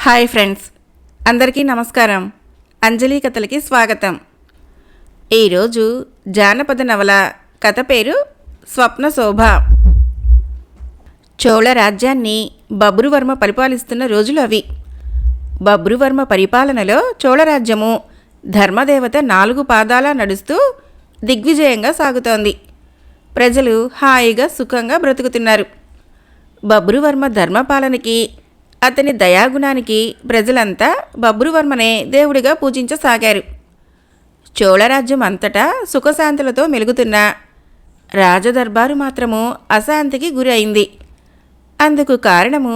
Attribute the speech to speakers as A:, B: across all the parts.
A: Hi friends, అందరికీ నమస్కారం. అంజలి కథలకి స్వాగతం. ఈరోజు జానపద నవల కథ పేరు స్వప్న శోభ. చోళ రాజ్యాన్ని బబ్రువర్మ పరిపాలిస్తున్న రోజులు అవి. బబ్రువర్మ పరిపాలనలో చోళరాజ్యము ధర్మదేవత 4 పాదాల నడుస్తూ దిగ్విజయంగా సాగుతోంది. ప్రజలు హాయిగా సుఖంగా బ్రతుకుతున్నారు. బబ్రువర్మ ధర్మపాలనకి, అతని దయాగుణానికి ప్రజలంతా బబ్రువర్మనే దేవుడిగా పూజించసాగారు. చోళరాజ్యం అంతటా సుఖశాంతులతో మెలుగుతున్న రాజదర్బారు మాత్రము అశాంతికి గురి అయింది. అందుకు కారణము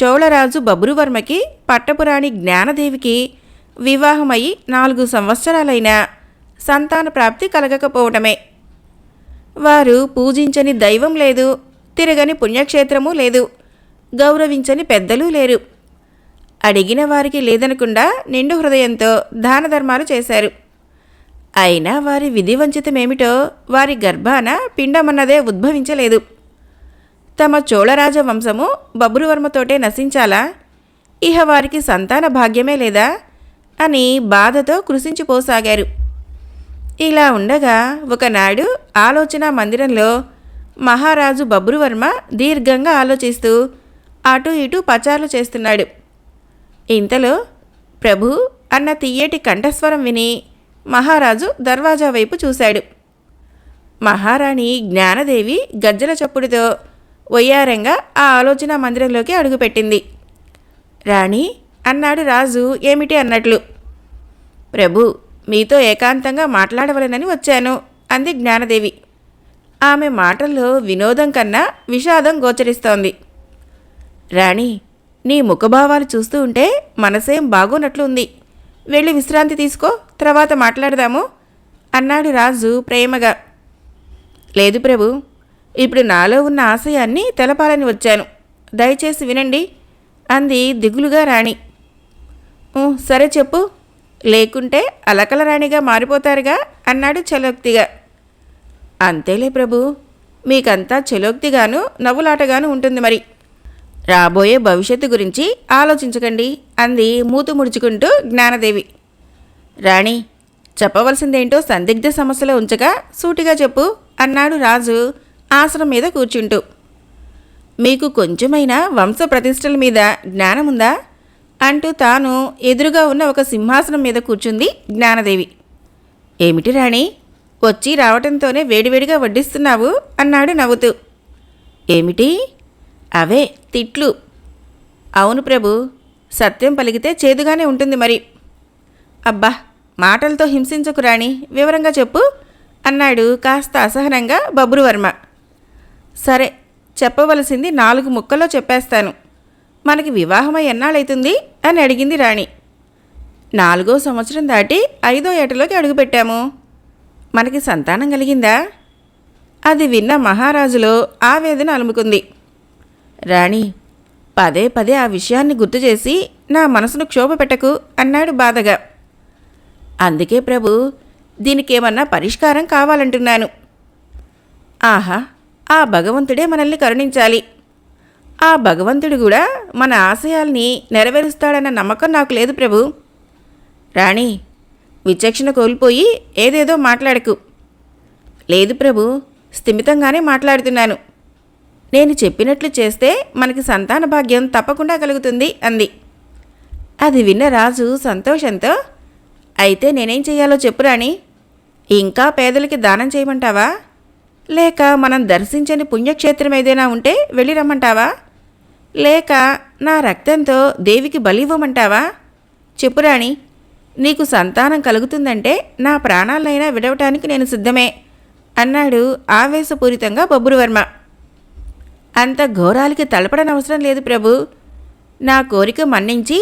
A: చోళరాజు బబ్రువర్మకి పట్టపురాణి జ్ఞానదేవికి వివాహమై 4 సంవత్సరాలైన సంతాన ప్రాప్తి కలగకపోవటమే. వారు పూజించని దైవం లేదు, తిరగని పుణ్యక్షేత్రమూ లేదు, గౌరవించని పెద్దలు లేరు. అడిగిన వారికి లేదనకుండా నిండు హృదయంతో దాన ధర్మాలు చేశారు. అయినా వారి విధివంచితమేమిటో వారి గర్భాన పిండమన్నదే ఉద్భవించలేదు. తమ చోళరాజ వంశము బబ్రువర్మతోటే నశించాలా, ఇహ వారికి సంతాన భాగ్యమే లేదా అని బాధతో కృశించిపోసాగారు. ఇలా ఉండగా ఒకనాడు ఆలోచన మందిరంలో మహారాజు బబ్రువర్మ దీర్ఘంగా ఆలోచిస్తూ అటు ఇటు పచార్లు చేస్తున్నాడు. ఇంతలో ప్రభు అన్న తియ్యేటి కంఠస్వరం విని మహారాజు దర్వాజా వైపు చూశాడు. మహారాణి జ్ఞానదేవి గజ్జల చప్పుడుతో వయ్యారంగా ఆ ఆలోచన మందిరంలోకి అడుగుపెట్టింది. రాణి అన్నాడు రాజు ఏమిటి అన్నట్లు. ప్రభు, మీతో ఏకాంతంగా మాట్లాడవలనని వచ్చాను అంది జ్ఞానదేవి. ఆమె మాటల్లో వినోదం కన్నా విషాదం గోచరిస్తోంది. రాణి, నీ ముఖభావాలు చూస్తూ ఉంటే మనసేం బాగోనట్లు ఉంది. వెళ్ళి విశ్రాంతి తీసుకో, తర్వాత మాట్లాడదాము అన్నాడు రాజు ప్రేమగా. లేదు ప్రభు, ఇప్పుడు నాలో ఉన్న ఆశయాన్ని తెలపాలని వచ్చాను, దయచేసి వినండి అంది దిగులుగా రాణి. సరే చెప్పు, లేకుంటే అలకల రాణిగా మారిపోతారుగా అన్నాడు చలోక్తిగా. అంతేలే ప్రభు, మీకంతా చలోక్తిగాను నవ్వులాటగాను ఉంటుంది. మరి రాబోయే భవిష్యత్తు గురించి ఆలోచించకండి అంది మూతు ముడుచుకుంటూ జ్ఞానదేవి. రాణి, చెప్పవలసిందేంటో సందిగ్ధ సమస్యలో ఉంచగా సూటిగా చెప్పు అన్నాడు రాజు ఆసనం మీద కూర్చుంటూ. మీకు కొంచెమైనా వంశ ప్రతిష్టల మీద జ్ఞానముందా అంటూ తాను ఎదురుగా ఉన్న ఒక సింహాసనం మీద కూర్చుంది జ్ఞానదేవి. ఏమిటి రాణి, వచ్చి రావటంతోనే వేడివేడిగా వడ్డిస్తున్నావు అన్నాడు నవ్వుతూ. ఏమిటి? అవే తిట్లు. అవును ప్రభు, సత్యం పలికితే చేదుగానే ఉంటుంది మరి. అబ్బా, మాటలతో హింసించకు రాణి, వివరంగా చెప్పు అన్నాడు కాస్త అసహనంగా బబ్రువర్మ. సరే, చెప్పవలసింది 4 ముక్కల్లో చెప్పేస్తాను. మనకి వివాహమై ఎన్నాళ్ళైతుంది అని అడిగింది రాణి. 4వ సంవత్సరం దాటి 5వ ఏటలోకి అడుగుపెట్టాము. మనకి సంతానం కలిగిందా? అది విన్న మహారాజులో ఆవేదన అలుముకుంది. రాణి, పదే పదే ఆ విషయాన్ని గుర్తు చేసి నా మనసును క్షోభ పెట్టకు అన్నాడు బాధగా. అందుకే ప్రభు, దీనికేమన్నా పరిష్కారం కావాలంటున్నాను. ఆహా, ఆ భగవంతుడే మనల్ని కరుణించాలి. ఆ భగవంతుడు కూడా మన ఆశయాల్ని నెరవేరుస్తాడన్న నమ్మకం నాకు లేదు ప్రభు. రాణి, విచక్షణ కోల్పోయి ఏదేదో మాట్లాడకు. లేదు ప్రభు, స్థిమితంగానే మాట్లాడుతున్నాను. నేను చెప్పినట్లు చేస్తే మనకి సంతాన భాగ్యం తప్పకుండా కలుగుతుంది అంది. అది విన్న రాజు సంతోషంతో, అయితే నేనేం చెయ్యాలో చెప్పు రాణి. ఇంకా పేదలకి దానం చేయమంటావా, లేక మనం దర్శించని పుణ్యక్షేత్రం ఏదైనా ఉంటే వెళ్ళి రమ్మంటావా, లేక నా రక్తంతో దేవికి బలి ఇవ్వమంటావా? చెప్పు రాణి, నీకు సంతానం కలుగుతుందంటే నా ప్రాణాలైనా విడవటానికి నేను సిద్ధమే అన్నాడు ఆవేశపూరితంగా బబ్రువర్మ. అంత ఘోరాలకి తలపడనవసరం లేదు ప్రభు. నా కోరిక మన్నించి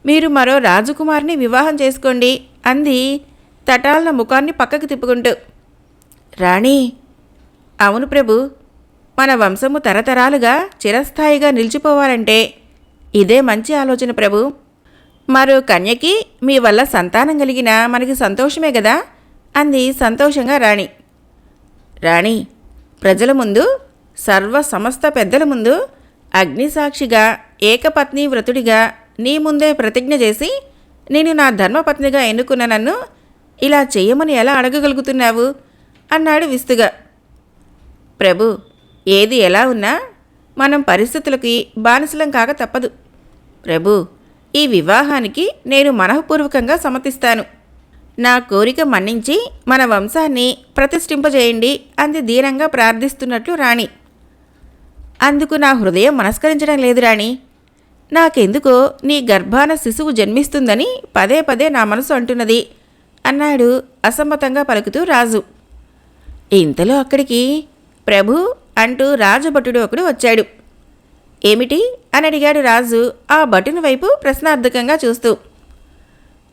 A: మీరు మరో రాజకుమారిని వివాహం చేసుకోండి అంది తటాలన ముఖాన్ని పక్కకు తిప్పుకుంటూ. రాణి, అవును ప్రభు, మన వంశము తరతరాలుగా చిరస్థాయిగా నిలిచిపోవాలంటే ఇదే మంచి ఆలోచన ప్రభు. మరో కన్యకి మీ వల్ల సంతానం కలిగినా మనకి సంతోషమే కదా అంది సంతోషంగా రాణి. రాణి, ప్రజల ముందు, సమస్త పెద్దల ముందు అగ్నిసాక్షిగా ఏకపత్ని వ్రతుడిగా నీ ముందే ప్రతిజ్ఞ చేసి నేను నా ధర్మపత్నిగా ఎన్నుకున్న నన్ను ఇలా చెయ్యమని ఎలా అడగగలుగుతున్నావు అన్నాడు విస్తుగా. ప్రభు, ఏది ఎలా ఉన్నా మనం పరిస్థితులకి బానిసలం కాక తప్పదు. ప్రభు, ఈ వివాహానికి నేను మనఃపూర్వకంగా సమ్మతిస్తాను. నా కోరిక మన్నించి మన వంశాన్ని ప్రతిష్ఠింపజేయండి అంది దీనంగా ప్రార్థిస్తున్నట్లు రాణి. అందుకు నా హృదయం మనస్కరించడం లేదు రాణి. నాకెందుకో నీ గర్భాన శిశువు జన్మిస్తుందని పదే పదే నా మనసు అంటున్నది అన్నాడు అసమ్మతంగా పలుకుతూ రాజు. ఇంతలో అక్కడికి ప్రభు అంటూ రాజభటుడు ఒకడు వచ్చాడు. ఏమిటి అని అడిగాడు రాజు ఆ భటుని వైపు ప్రశ్నార్థకంగా చూస్తూ.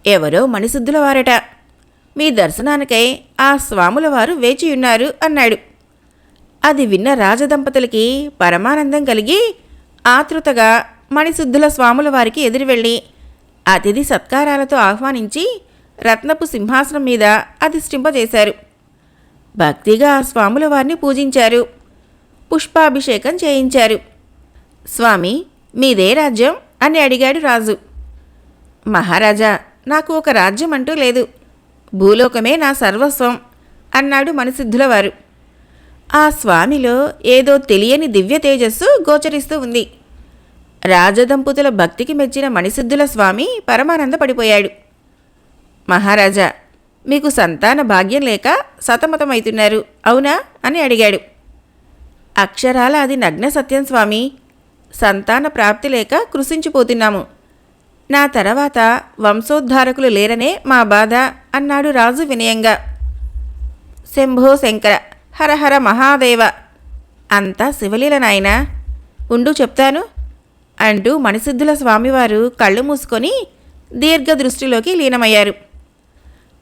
A: ఎవరో మణిశుద్ధుల వారట, మీ దర్శనానికై ఆ స్వాముల వారు వేచియున్నారు అన్నాడు. అది విన్న రాజదంపతులకి పరమానందం కలిగి ఆతృతగా మణిశుద్ధుల స్వాముల వారికి ఎదురు వెళ్ళి అతిథి సత్కారాలతో ఆహ్వానించి రత్నపు సింహాసనం మీద అధిష్ఠింపజేశారు. భక్తిగా ఆ స్వాముల వారిని పూజించారు. పుష్పాభిషేకం చేయించారు. స్వామి, మీదే రాజ్యం అని అడిగాడు రాజు. మహారాజా, నాకు ఒక రాజ్యం అంటూ లేదు, భూలోకమే నా సర్వస్వం అన్నాడు మణిసిద్ధుల వారు. ఆ స్వామిలో ఏదో తెలియని దివ్య తేజస్సు గోచరిస్తూ ఉంది. రాజదంపతుల భక్తికి మెచ్చిన మణిసిద్ధుల స్వామి పరమానందపడిపోయాడు. మహారాజా, మీకు సంతాన భాగ్యం లేక సతమతమవుతున్నారు, అవునా అని అడిగాడు. అక్షరాల అది నగ్న సత్యం స్వామి. సంతాన ప్రాప్తి లేక కృషించిపోతున్నాము. నా తర్వాత వంశోద్ధారకులు లేరనే మా బాధ అన్నాడు రాజు వినయంగా. శంభో శంకర, హరహర మహాదేవ, అంతా శివలీల నాయనా, ఉండు చెప్తాను అంటూ మణిసిద్ధుల స్వామివారు కళ్ళు మూసుకొని దీర్ఘదృష్టిలోకి లీనమయ్యారు.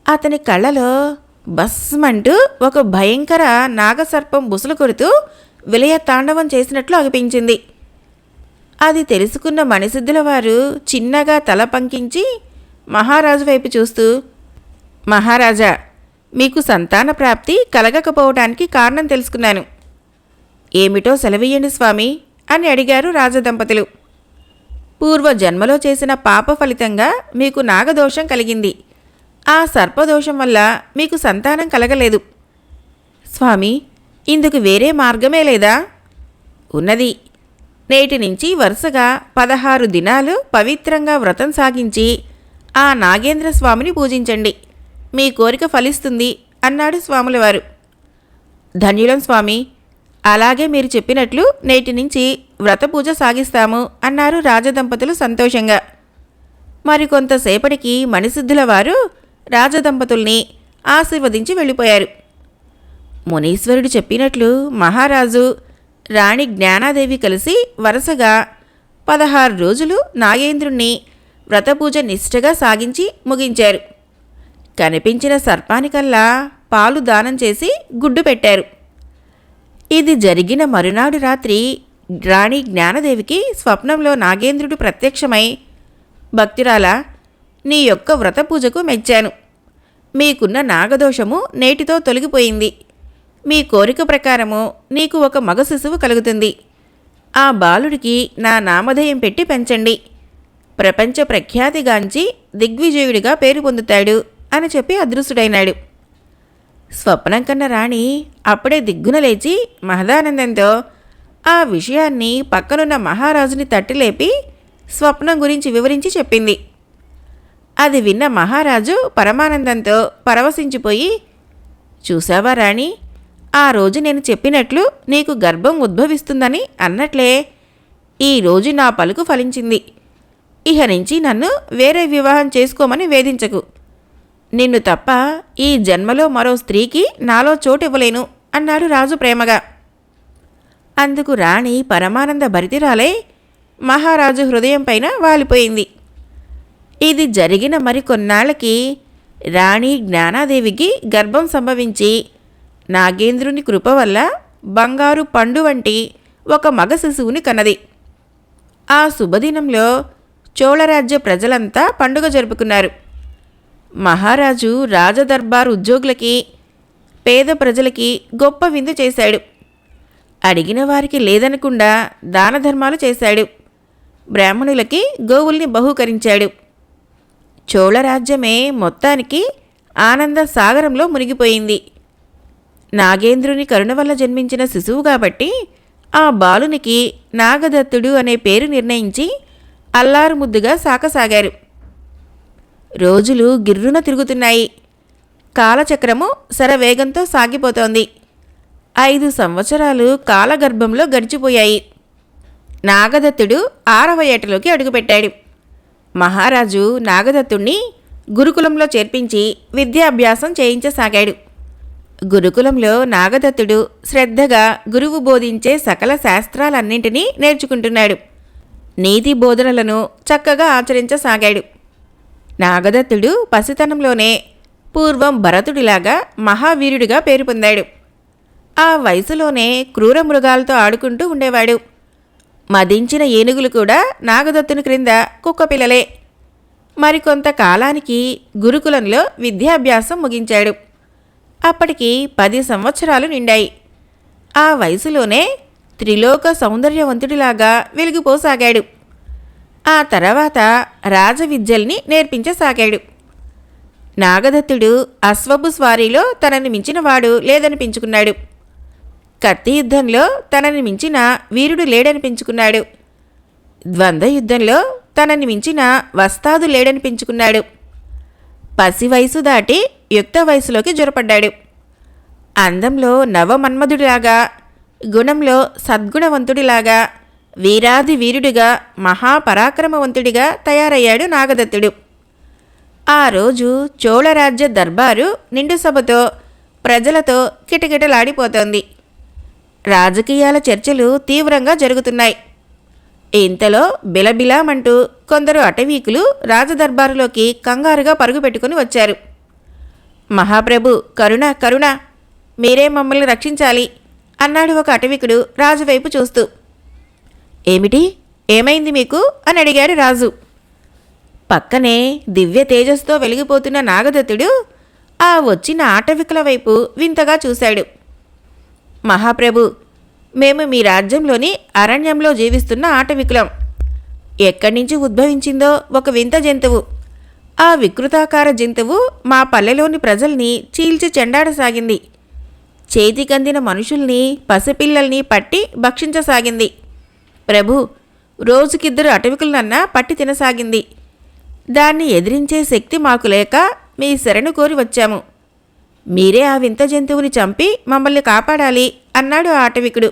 A: అతని కళ్ళలో భస్మంటూ ఒక భయంకర నాగసర్పం బుసలు కొడుతూ విలయ తాండవం చేసినట్లు అనిపించింది. అది తెలుసుకున్న మణిసిద్ధుల వారు చిన్నగా తల పంకించి మహారాజు వైపు చూస్తూ, మహారాజా, మీకు సంతాన ప్రాప్తి కలగకపోవటానికి కారణం తెలుసుకున్నాను. ఏమిటో సెలవీయండి స్వామి అని అడిగారు రాజదంపతులు. పూర్వజన్మలో చేసిన పాప ఫలితంగా మీకు నాగదోషం కలిగింది. ఆ సర్పదోషం వల్ల మీకు సంతానం కలగలేదు. స్వామి, ఇందుకు వేరే మార్గమే లేదా? ఉన్నది. నేటి నుంచి వరుసగా 16 దినాలు పవిత్రంగా వ్రతం సాగించి ఆ నాగేంద్ర స్వామిని పూజించండి, మీ కోరిక ఫలిస్తుంది అన్నాడు స్వాములవారు. ధన్యులం స్వామి, అలాగే మీరు చెప్పినట్లు నేటి నుంచి వ్రతపూజ సాగిస్తాము అన్నారు రాజదంపతులు సంతోషంగా. మరికొంతసేపటికి మణిసిద్ధుల వారు రాజదంపతుల్ని ఆశీర్వదించి వెళ్ళిపోయారు. మునీశ్వరుడు చెప్పినట్లు మహారాజు, రాణి జ్ఞానాదేవి కలిసి వరుసగా 16 రోజులు నాగేంద్రుణ్ణి వ్రతపూజ నిష్ఠగా సాగించి ముగించారు. కనిపించిన సర్పానికల్లా పాలు దానం చేసి గుడ్డు పెట్టారు. ఇది జరిగిన మరునాడు రాత్రి రాణి జ్ఞానదేవికి స్వప్నంలో నాగేంద్రుడు ప్రత్యక్షమై, భక్తురాలా, నీ యొక్క వ్రతపూజకు మెచ్చాను. మీకున్న నాగదోషము నేటితో తొలగిపోయింది. మీ కోరిక ప్రకారము నీకు ఒక మగ శిశువు కలుగుతుంది. ఆ బాలుడికి నా నామధేయం పెట్టి పెంచండి. ప్రపంచ ప్రఖ్యాతిగాంచి దిగ్విజయుడిగా పేరు పొందుతాడు అని చెప్పి అదృశ్యుడైనాడు. స్వప్నం కన్న రాణి అప్పుడే దిగ్గున లేచి మహదానందంతో ఆ విషయాన్ని పక్కనున్న మహారాజుని తట్టిలేపి స్వప్నం గురించి వివరించి చెప్పింది. అది విన్న మహారాజు పరమానందంతో పరవశించిపోయి, చూసావా రాణి, ఆ రోజు నేను చెప్పినట్లు నీకు గర్భం ఉద్భవిస్తుందని అన్నట్లే ఈరోజు నా పలుకు ఫలించింది. ఇహ నుంచి నన్ను వేరే వివాహం చేసుకోమని వేధించకు. నిన్ను తప్ప ఈ జన్మలో మరో స్త్రీకి నాలో చోటివ్వలేను అన్నాడు రాజు ప్రేమగా. అందుకు రాణి పరమానంద భరితిరాలై మహారాజు హృదయం పైన వాలిపోయింది. ఇది జరిగిన మరికొన్నాళ్ళకి రాణి జ్ఞానాదేవికి గర్భం సంభవించి నాగేంద్రుని కృప వల్ల బంగారు పండు వంటి ఒక మగ శిశువుని కన్నది. ఆ శుభదినంలో చోళరాజ్య ప్రజలంతా పండుగ జరుపుకున్నారు. మహారాజు రాజదర్బార్ ఉద్యోగులకి, పేద ప్రజలకి గొప్ప విందు చేశాడు. అడిగిన వారికి లేదనకుండా దానధర్మాలు చేశాడు. బ్రాహ్మణులకి గోవుల్ని బహూకరించాడు. చోళరాజ్యమే మొత్తానికి ఆనంద సాగరంలో మునిగిపోయింది. నాగేంద్రుని కరుణ వల్ల జన్మించిన శిశువు కాబట్టి ఆ బాలునికి నాగదత్తుడు అనే పేరు నిర్ణయించి అల్లారు ముద్దుగా సాకసాగారు. రోజులు గిర్రున తిరుగుతున్నాయి. కాలచక్రము శరవేగంతో సాగిపోతోంది. 5 సంవత్సరాలు కాలగర్భంలో గడిచిపోయాయి. నాగదత్తుడు 6వ ఏటలోకి అడుగుపెట్టాడు. మహారాజు నాగదత్తుణ్ణి గురుకులంలో చేర్పించి విద్యాభ్యాసం చేయించసాగాడు. గురుకులంలో నాగదత్తుడు శ్రద్ధగా గురువు బోధించే సకల శాస్త్రాలన్నింటినీ నేర్చుకుంటున్నాడు. నీతి బోధనలను చక్కగా ఆచరించసాగాడు. నాగదత్తుడు పసితనంలోనే పూర్వం భరతుడిలాగా మహావీరుడిగా పేరు పొందాడు. ఆ వయసులోనే క్రూర మృగాలతో ఆడుకుంటూ ఉండేవాడు. మదించిన ఏనుగులు కూడా నాగదత్తుని క్రింద కుక్కపిల్లలే. మరికొంత కాలానికి గురుకులంలో విద్యాభ్యాసం ముగించాడు. అప్పటికి 10 సంవత్సరాలు నిండాయి. ఆ వయసులోనే త్రిలోక సౌందర్యవంతుడిలాగా వెలిగిపోసాగాడు. ఆ తర్వాత రాజవిద్యల్ని నేర్పించసాగాడు. నాగదత్తుడు అశ్వపు స్వారీలో తనని మించినవాడు లేదనిపించుకున్నాడు. కత్తి యుద్ధంలో తనని మించిన వీరుడు లేడనిపించుకున్నాడు. ద్వంద్వ యుద్ధంలో తనని మించిన వస్తాదు లేడనిపించుకున్నాడు. పసి వయసు దాటి యుక్త వయసులోకి జొరపడ్డాడు. అందంలో నవమన్మధుడిలాగా, గుణంలో సద్గుణవంతుడిలాగా, వీరాది వీరుడిగా, మహాపరాక్రమవంతుడిగా తయారయ్యాడు నాగదత్తుడు. ఆ రోజు చోళరాజ్య దర్బారు నిండు సభతో ప్రజలతో కిటకిటలాడిపోతోంది. రాజకీయాల చర్చలు తీవ్రంగా జరుగుతున్నాయి. ఇంతలో బిలబిలామంటూ కొందరు అటవీకులు రాజదర్బారులోకి కంగారుగా పరుగు పెట్టుకుని వచ్చారు. మహాప్రభు, కరుణ కరుణ, మీరే మమ్మల్ని రక్షించాలి అన్నాడు ఒక అటవికుడు రాజువైపు చూస్తూ. ఏమిటి, ఏమైంది మీకు అని అడిగాడు రాజు. పక్కనే దివ్య తేజస్తో వెలిగిపోతున్న నాగదత్తుడు ఆ వచ్చిన ఆటవికుల వైపు వింతగా చూశాడు. మహాప్రభు, మేము మీ రాజ్యంలోని అరణ్యంలో జీవిస్తున్న ఆటవికులం. ఎక్కడి నుంచి ఉద్భవించిందో ఒక వింత జంతువు. ఆ వికృతాకార జంతువు మా పల్లెలోని ప్రజల్ని చీల్చి చెండాడసాగింది. చేతికందిన మనుషుల్ని, పసిపిల్లల్ని పట్టి భక్షించసాగింది. ప్రభు, రోజుకిద్దరు అటవికులనన్నా పట్టి తినసాగింది. దాన్ని ఎదిరించే శక్తి మాకు లేక మీ శరణు కోరి వచ్చాము. మీరే ఆ వింత జంతువుని చంపి మమ్మల్ని కాపాడాలి అన్నాడు ఆ అటవికుడు.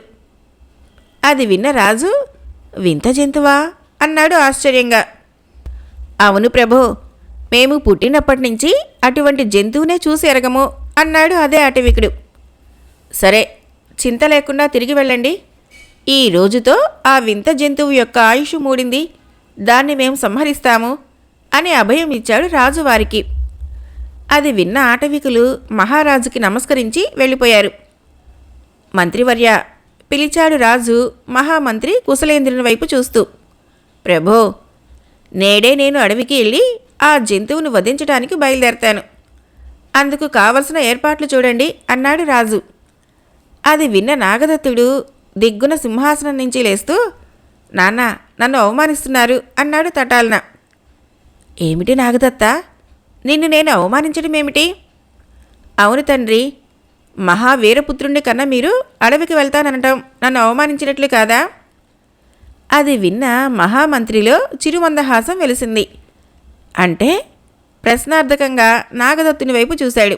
A: అది విన్న రాజు, వింత జంతువా అన్నాడు ఆశ్చర్యంగా. అవును ప్రభో, మేము పుట్టినప్పటి నుంచి అటువంటి జంతువునే చూసి ఎరగము అన్నాడు అదే అటవికుడు. సరే, చింత లేకుండా తిరిగి వెళ్ళండి. ఈ రోజుతో ఆ వింత జంతువు యొక్క ఆయుష్ మూడింది. దాన్ని మేము సంహరిస్తాము అని అభయం ఇచ్చాడు రాజువారికి. అది విన్న ఆటవికులు మహారాజుకి నమస్కరించి వెళ్ళిపోయారు. మంత్రివర్య పిలిచాడు రాజు మహామంత్రి కుశలేంద్రుని వైపు చూస్తూ. ప్రభో, నేడే నేను అడవికి వెళ్ళి ఆ జంతువును వధించడానికి బయలుదేరతాను. అందుకు కావలసిన ఏర్పాట్లు చూడండి అన్నాడు రాజు. అది విన్న నాగదత్తుడు దిగ్గున సింహాసనం నుంచి లేస్తూ, నాన్న, నన్ను అవమానిస్తున్నారు అన్నాడు తటాలన. ఏమిటి నాగదత్త, నిన్ను నేను అవమానించడమేమిటి? అవును తండ్రి, మహావీరపుత్రుణ్ణి కన్నా మీరు అడవికి వెళ్తాననటం నన్ను అవమానించినట్లు కాదా? అది విన్న మహామంత్రిలో చిరుమందహాసం వెలిసింది. అంటే ప్రశ్నార్థకంగా నాగదత్తుని వైపు చూశాడు.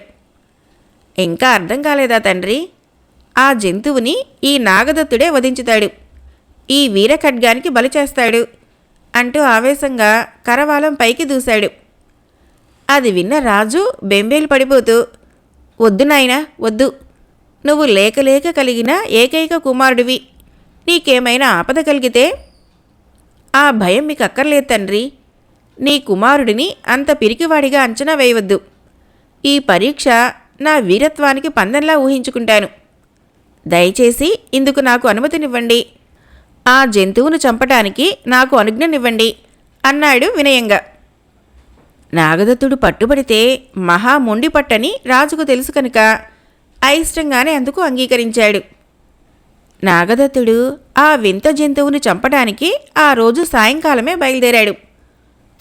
A: ఇంకా అర్థం కాలేదా తండ్రి? ఆ జంతువుని ఈ నాగదత్తుడే వధించుతాడు, ఈ వీరఖడ్గానికి బలి చేస్తాడు అంటూ ఆవేశంగా కరవాలం పైకి దూశాడు. అది విన్న రాజు బెంబేలు పడిపోతూ, వద్దు నాయనా, వద్దు. నువ్వు లేక లేక కలిగిన ఏకైక కుమారుడివి. నీకేమైనా ఆపద కలిగితే? ఆ భయం మీకు అక్కర్లేదు తండ్రి. నీ కుమారుడిని అంత పిరికివాడిగా అంచనా వేయవద్దు. ఈ పరీక్ష నా వీరత్వానికి పందెంలా ఊహించుకుంటాను. దయచేసి ఇందుకు నాకు అనుమతినివ్వండి. ఆ జంతువును చంపటానికి నాకు అనుజ్ఞనివ్వండి అన్నాడు వినయంగా. నాగదత్తుడు పట్టుబడితే మహా మొండి పట్టని రాజుకు తెలుసు కనుక అయిష్టంగానే అందుకు అంగీకరించాడు. నాగదత్తుడు ఆ వింత జంతువుని చంపడానికి ఆ రోజు సాయంకాలమే బయలుదేరాడు.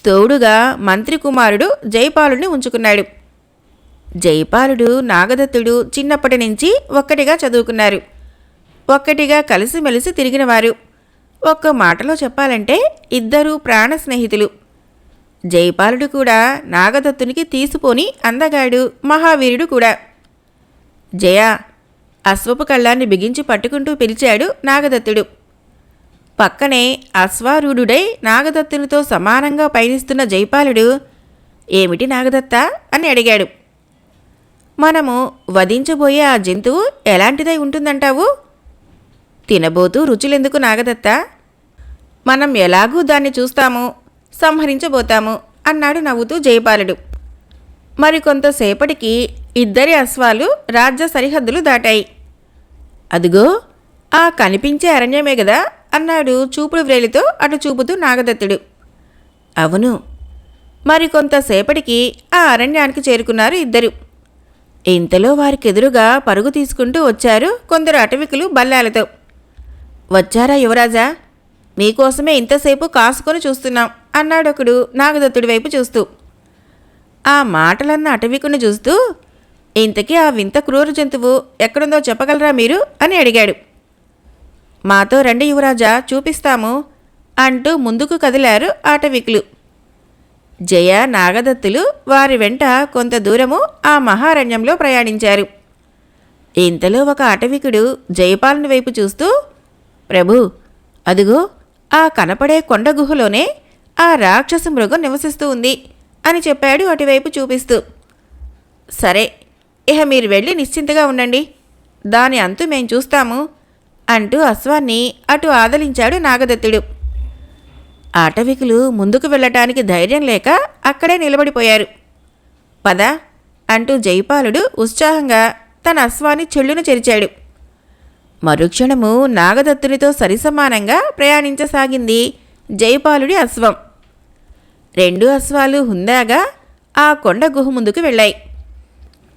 A: తోడుగా మంత్రి కుమారుడు జైపాలుని ఉంచుకున్నాడు. జైపాలుడు నాగదత్తుడు చిన్నప్పటి నుంచి ఒక్కటిగా చదువుకున్నారు. ఒక్కటిగా కలిసిమెలిసి తిరిగినవారు. ఒక్క మాటలో చెప్పాలంటే ఇద్దరూ ప్రాణ స్నేహితులు. జైపాలుడు కూడా నాగదత్తునికి తీసిపోని అందగాడు, మహావీరుడు కూడా. జయ, అశ్వపు కళ్ళాన్ని బిగించి పట్టుకుంటూ పిలిచాడు నాగదత్తుడు. పక్కనే అశ్వారూఢుడై నాగదత్తునితో సమానంగా పయనిస్తున్న జైపాలుడు, ఏమిటి నాగదత్త అని అడిగాడు. మనము వధించబోయే ఆ జంతువు ఎలాంటిదై ఉంటుందంటావు? తినబోతూ రుచులెందుకు నాగదత్త, మనం ఎలాగూ దాన్ని చూస్తాము, సంహరించబోతాము అన్నాడు నవ్వుతూ జైపాలుడు. మరికొంతసేపటికి ఇద్దరి అశ్వాలు రాజ్య సరిహద్దులు దాటాయి. అదిగో ఆ కనిపించే అరణ్యమే గదా అన్నాడు చూపుడు వ్రేలితో అటు చూపుతూ నాగదత్తుడు. అవును. మరికొంతసేపటికి ఆ అరణ్యానికి చేరుకున్నారు ఇద్దరు. ఇంతలో వారికెదురుగా పరుగు తీసుకుంటూ వచ్చారు కొందరు అటవికులు బల్లాలతో. వచ్చారా యువరాజా, మీకోసమే ఇంతసేపు కాసుకొని చూస్తున్నాం అన్నాడొకడు నాగదత్తుడి వైపు చూస్తూ. ఆ మాటలన్న అటవికుని చూస్తూ, ఇంతకీ ఆ వింత క్రూర జంతువు ఎక్కడుందో చెప్పగలరా మీరు అని అడిగాడు. మాతో రండి యువరాజా, చూపిస్తాము అంటూ ముందుకు కదిలారు అటవికులు. జయ, నాగదత్తులు వారి వెంట కొంత దూరము ఆ మహారణ్యంలో ప్రయాణించారు. ఇంతలో ఒక అటవికుడు జయపాలుని వైపు చూస్తూ, ప్రభు, అదిగో ఆ కనపడే కొండ గుహలోనే ఆ రాక్షస మృగం నివసిస్తూ ఉంది అని చెప్పాడు అటువైపు చూపిస్తూ. సరే, ఇహ మీరు వెళ్ళి నిశ్చింతగా ఉండండి, దాని అంతు మేం చూస్తాము అంటూ అశ్వాన్ని అటు ఆదలించాడు నాగదత్తుడు. ఆటవికులు ముందుకు వెళ్ళటానికి ధైర్యం లేక అక్కడే నిలబడిపోయారు. పద అంటూ జైపాలుడు ఉత్సాహంగా తన అశ్వాన్ని చెళ్ళును చెరిచాడు. మరుక్షణము నాగదత్తునితో సరిసమానంగా ప్రయాణించసాగింది జైపాలుడి అశ్వం. రెండు అశ్వాలు హుందాగా ఆ కొండ గుహ ముందుకు వెళ్ళాయి.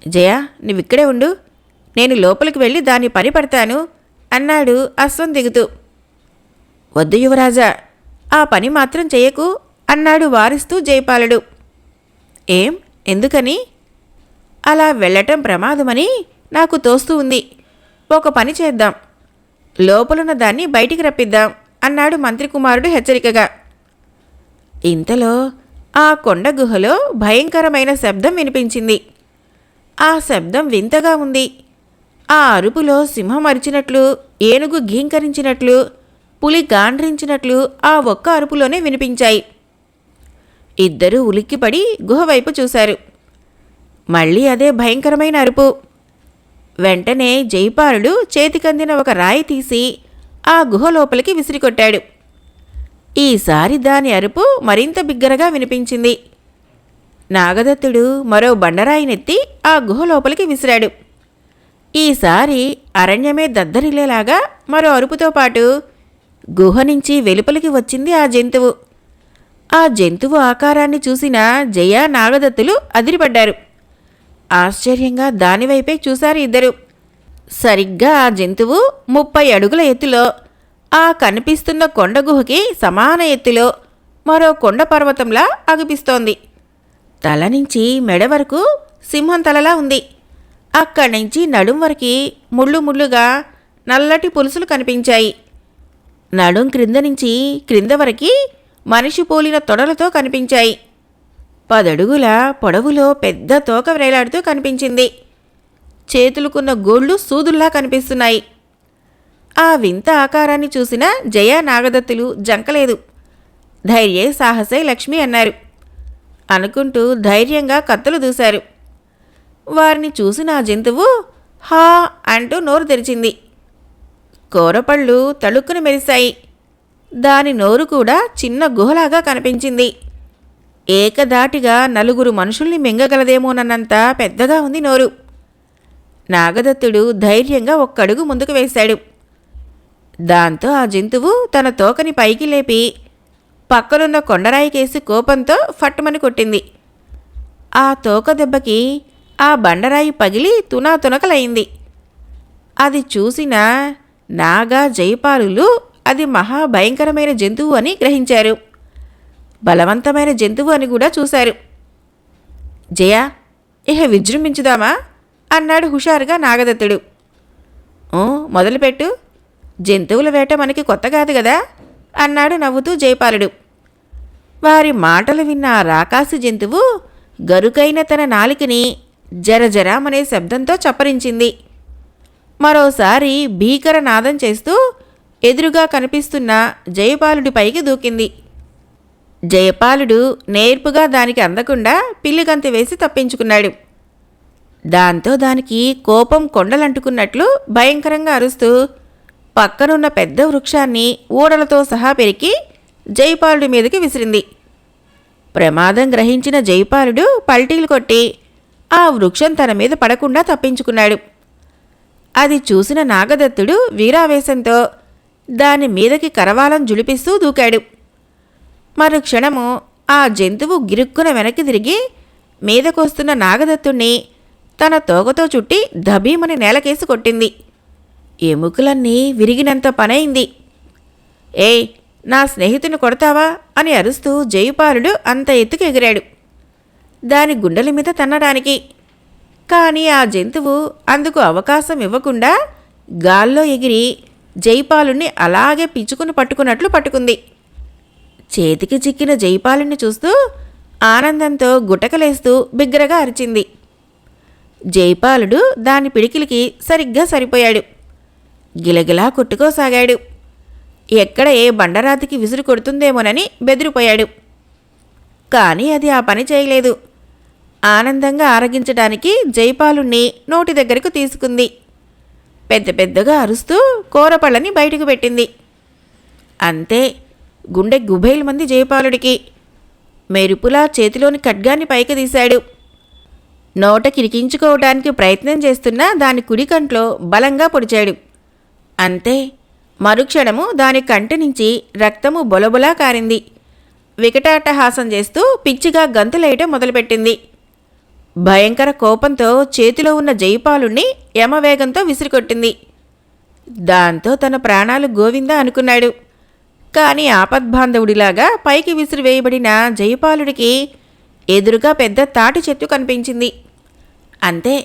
A: జయ, నువ్విక్కడే ఉండు, నేను లోపలికి వెళ్ళి దాన్ని పని పడతాను అన్నాడు అశ్వం దిగుతూ. వద్దు యువరాజా, ఆ పని మాత్రం చెయ్యకు అన్నాడు వారిస్తూ జైపాలుడు. ఏం, ఎందుకని? అలా వెళ్ళటం ప్రమాదమని నాకు తోస్తూ ఉంది. ఒక పని చేద్దాం, లోపలున్న దాన్ని బయటికి రప్పిద్దాం అన్నాడు మంత్రి కుమారుడు హెచ్చరికగా. ఇంతలో ఆ కొండ గుహలో భయంకరమైన శబ్దం వినిపించింది. ఆ శబ్దం వింతగా ఉంది. ఆ అరుపులో సింహం అరిచినట్లు, ఏనుగు ఘీంకరించినట్లు, పులి గాండ్రించినట్లు ఆ ఒక్క అరుపులోనే వినిపించాయి. ఇద్దరూ ఉలిక్కిపడి గుహ వైపు చూశారు. మళ్ళీ అదే భయంకరమైన అరుపు. వెంటనే జైపాలుడు చేతికందిన ఒక రాయి తీసి ఆ గుహ లోపలికి విసిరికొట్టాడు. ఈసారి దాని అరుపు మరింత బిగ్గరగా వినిపించింది. నాగదత్తుడు మరో బండరాయినెత్తి ఆ గుహ లోపలికి విసిరాడు. ఈసారి అరణ్యమే దద్దరిల్లేలాగా మరో అరుపుతో పాటు గుహ నుంచి వెలుపలికి వచ్చింది ఆ జంతువు. ఆ జంతువు ఆకారాన్ని చూసిన జయ, నాగదత్తులు అదిరిపడ్డారు. ఆశ్చర్యంగా దానివైపే చూశారు ఇద్దరు. సరిగ్గా ఆ జంతువు 30 అడుగుల ఎత్తులో, ఆ కనిపిస్తున్న కొండ గుహకి సమాన ఎత్తులో మరో కొండ పర్వతంలా అగుపిస్తోంది. తల నుంచి మెడ వరకు సింహం తలలా ఉంది. అక్కడి నుంచి నడుం వరకు ముళ్ళు ముళ్ళుగా నల్లటి పులుసులు కనిపించాయి. నడుం క్రింద నుంచి క్రింద వరకు మనిషి పోలిన తొడలతో కనిపించాయి. 10 అడుగుల పొడవులో పెద్ద తోక వ్రేలాడుతూ కనిపించింది. చేతులుకున్న గోళ్ళు సూదుల్లా కనిపిస్తున్నాయి. ఆ వింత ఆకారాన్ని చూసిన జయ, నాగదత్తులు జంకలేదు. ధైర్యే సాహసే లక్ష్మి అన్నారు. అనుకుంటూ ధైర్యంగా కత్తులు దూశారు. వారిని చూసిన ఆ జంతువు హా అంటూ నోరు తెరిచింది. కూరపళ్ళు తళుక్కున మెరిశాయి. దాని నోరు కూడా చిన్న గుహలాగా కనిపించింది. ఏకదాటిగా 4 మనుషుల్ని మింగగలదేమోనన్నంత పెద్దగా ఉంది నోరు. నాగదత్తుడు ధైర్యంగా ఒక్కడుగు ముందుకు వేశాడు. దాంతో ఆ జంతువు తన తోకని పైకి లేపి పక్కనున్న కొండరాయి కేసి కోపంతో ఫట్టుమని కొట్టింది. ఆ తోక దెబ్బకి ఆ బండరాయి పగిలి తునాతునకలైంది. అది చూసిన నాగా జైపాలులు అది మహాభయంకరమైన జంతువు అని గ్రహించారు. బలవంతమైన జంతువు అని కూడా చూశారు. జయ, ఇహ విజృంభించుదామా అన్నాడు హుషారుగా నాగదత్తుడు. ఓ, మొదలుపెట్టు. జంతువుల వేట మనకి కొత్త కాదు కదా అన్నాడు నవ్వుతూ జైపాలుడు. వారి మాటలు విన్న ఆ రాకాసి జంతువు గరుకైన తన నాలికని జరజరామనే శబ్దంతో చప్పరించింది. మరోసారి భీకర నాదం చేస్తూ ఎదురుగా కనిపిస్తున్న జయపాలుడిపైకి దూకింది. జయపాలుడు నేర్పుగా దానికి అందకుండా పిల్లిగంతి వేసి తప్పించుకున్నాడు. దాంతో దానికి కోపం కొండలంటుకున్నట్లు భయంకరంగా అరుస్తూ పక్కనున్న పెద్ద వృక్షాన్ని ఊడలతో సహా పెరికి జైపాలుడి మీదకి విసిరింది. ప్రమాదం గ్రహించిన జైపాలుడు పల్టీలు కొట్టి ఆ వృక్షం తన మీద పడకుండా తప్పించుకున్నాడు. అది చూసిన నాగదత్తుడు వీరావేశంతో దాని మీదకి కరవాలం జులిపిస్తూ దూకాడు. మరుక్షణము ఆ జంతువు గిరుక్కున వెనక్కి తిరిగి మీదకొస్తున్న నాగదత్తుణ్ణి తన తోకతో చుట్టి దబీమని నేలకేసి కొట్టింది. ఎముకలన్నీ విరిగినంత పనైంది. ఏయ్, నా స్నేహితుని కొడతావా అని అరుస్తూ జైపాలుడు అంత ఎత్తుకు ఎగిరాడు దాని గుండెల మీద తన్నడానికి. కానీ ఆ జంతువు అందుకు అవకాశం ఇవ్వకుండా గాల్లో ఎగిరి జైపాలుణ్ణి అలాగే పిచ్చుకుని పట్టుకున్నట్లు పట్టుకుంది. చేతికి చిక్కిన జైపాలుణ్ణి చూస్తూ ఆనందంతో గుటకలేస్తూ బిగ్గరగా అరిచింది. జైపాలుడు దాని పిడికిలికి సరిగ్గా సరిపోయాడు. గిలగిలా కొట్టుకోసాగాడు. ఎక్కడ ఏ బండరాతికి విసురు కొడుతుందేమోనని బెదిరిపోయాడు. కానీ అది ఆ పని చేయలేదు. ఆనందంగా ఆరగించడానికి జైపాలుణ్ణి నోటి దగ్గరకు తీసుకుంది. పెద్ద పెద్దగా అరుస్తూ కూరపళ్ళని బయటకు పెట్టింది. అంతే, గుండె గుబైలుమంది జైపాలుడికి. మెరుపులా చేతిలోని ఖడ్గాన్ని పైకి తీశాడు. నోట కిరికించుకోవడానికి ప్రయత్నం చేస్తున్న దాని కుడి కంట్లో బలంగా పొడిచాడు. అంతే, మరుక్షణము దాని కంటి నుంచి రక్తము బొలబొలా కారింది. వికటాట్టహాసం చేస్తూ పిచ్చిగా గంతులేయటం మొదలుపెట్టింది. భయంకర కోపంతో చేతిలో ఉన్న జైపాలుణ్ణి యమవేగంతో విసిరికొట్టింది. దాంతో తన ప్రాణాలు గోవిందా అనుకున్నాడు. కానీ ఆపద్బాంధవుడిలాగా పైకి విసిరివేయబడిన జైపాలుడికి ఎదురుగా పెద్ద తాటి చెట్టు కనిపించింది. అంతే,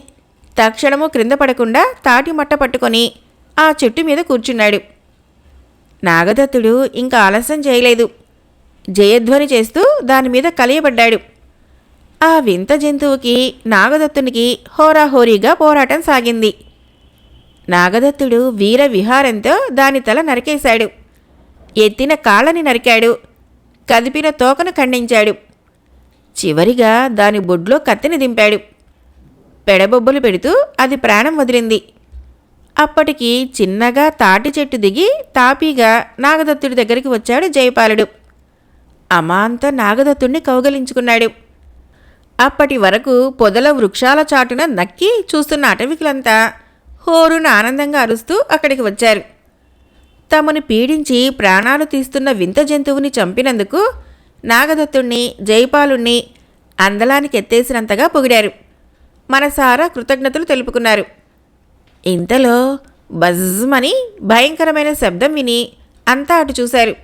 A: తక్షణము క్రింద పడకుండా తాటి మట్ట పట్టుకొని ఆ చెట్టు మీద కూర్చున్నాడు. నాగదత్తుడు ఇంకా ఆలస్యం చేయలేదు. జయధ్వని చేస్తూ దానిమీద కలియబడ్డాడు. ఆ వింత జంతువుకి నాగదత్తునికి హోరాహోరీగా పోరాటం సాగింది. నాగదత్తుడు వీర విహారంతో దాని తల నరికేశాడు. ఎత్తిన కాళ్ళని నరికాడు. కదిపిన తోకను ఖండించాడు. చివరిగా దాని బొడ్లో కత్తిని దింపాడు. పెడబొబ్బలు పెడుతూ అది ప్రాణం వదిలింది. అప్పటికి చిన్నగా తాటి చెట్టు దిగి తాపీగా నాగదత్తుడి దగ్గరికి వచ్చాడు జైపాలుడు. అమాంతం నాగదత్తుడిని కౌగలించుకున్నాడు. అప్పటి వరకు పొదల వృక్షాల చాటున నక్కి చూస్తున్న అటవికులంతా హోరున ఆనందంగా అరుస్తూ అక్కడికి వచ్చారు. తమను పీడించి ప్రాణాలు తీస్తున్న వింత జంతువుని చంపినందుకు నాగదత్తుణ్ణి జైపాలుణ్ణి అందలానికి ఎత్తేసినంతగా పొగిడారు. మనసారా కృతజ్ఞతలు తెలుపుకున్నారు. ఇంతలో బజ్మని భయంకరమైన శబ్దం విని అంతా అటు చూశారు.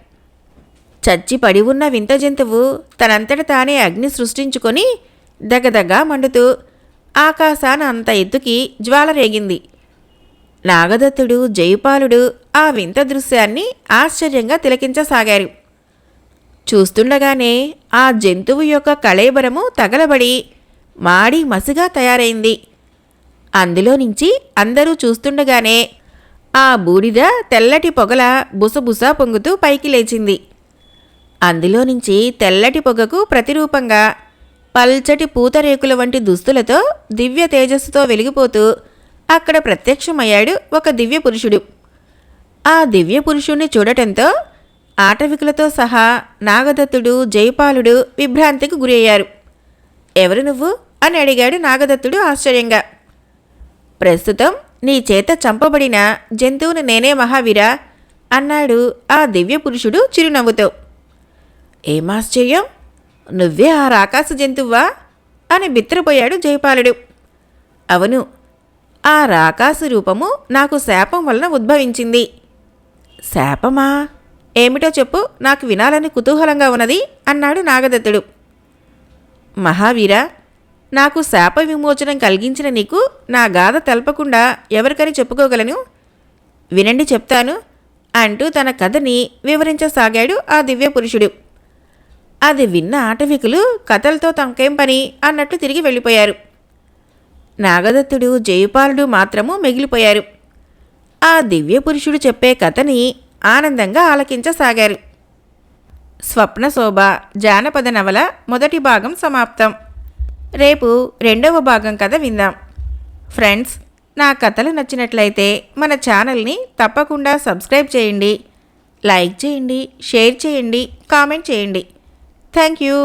A: చచ్చి పడి ఉన్న వింత జంతువు తనంతట తానే అగ్ని సృష్టించుకొని దగదగా మండుతూ ఆకాశాన అంత ఎత్తుకి జ్వాల రేగింది. నాగదత్తుడు జైపాలుడు ఆ వింత దృశ్యాన్ని ఆశ్చర్యంగా తిలకించసాగారు. చూస్తుండగానే ఆ జంతువు యొక్క కళేబరము తగలబడి మాడి మసిగా తయారైంది. అందులో నుంచి అందరూ చూస్తుండగానే ఆ బూడిద తెల్లటి పొగల బుసబుసా పొంగుతూ పైకి లేచింది. అందులో నుంచి తెల్లటి పొగకు ప్రతిరూపంగా పల్చటి పూతరేకుల వంటి దుస్తులతో దివ్య తేజస్సుతో వెలిగిపోతూ అక్కడ ప్రత్యక్షమయ్యాడు ఒక దివ్య పురుషుడు. ఆ దివ్య పురుషుణ్ణి చూడటంతో ఆటవికులతో సహా నాగదత్తుడు జైపాలుడు విభ్రాంతికి గురి అయ్యారు. ఎవరు నువ్వు అని అడిగాడు నాగదత్తుడు ఆశ్చర్యంగా. ప్రస్తుతం నీ చేత చంపబడిన జంతువుని నేనే మహావీరా అన్నాడు ఆ దివ్య పురుషుడు చిరునవ్వుతో. ఏమాశ్చర్యం, నువ్వే ఆ రాకాస జంతువ్వా అని బిత్తరపోయాడు జైపాలుడు. అవును, ఆ రాకాసి రూపము నాకు శాపం వలన ఉద్భవించింది. శాపమా? ఏమిటో చెప్పు, నాకు వినాలని కుతూహలంగా ఉన్నది అన్నాడు నాగదత్తుడు. మహావీర, నాకు శాప విమోచనం కలిగించిన నీకు నా గాథ తెలపకుండా ఎవరికని చెప్పుకోగలను? వినండి చెప్తాను అంటూ తన కథని వివరించసాగాడు ఆ దివ్య పురుషుడు. అది విన్న ఆటవికులు కథలతో తమకేం పని అన్నట్టు తిరిగి వెళ్ళిపోయారు. నాగదత్తుడు, జయపాలుడు మాత్రము మిగిలిపోయారు. ఆ దివ్య పురుషుడు చెప్పే కథని ఆనందంగా ఆలకించసాగారు. స్వప్నశోభ జానపద నవల మొదటి భాగం సమాప్తం. రేపు రెండవ భాగం కథ విందాం. ఫ్రెండ్స్, నా కథలు నచ్చినట్లయితే మన ఛానల్ని తప్పకుండా సబ్స్క్రైబ్ చేయండి, లైక్ చేయండి, షేర్ చేయండి, కామెంట్ చేయండి. Thank you.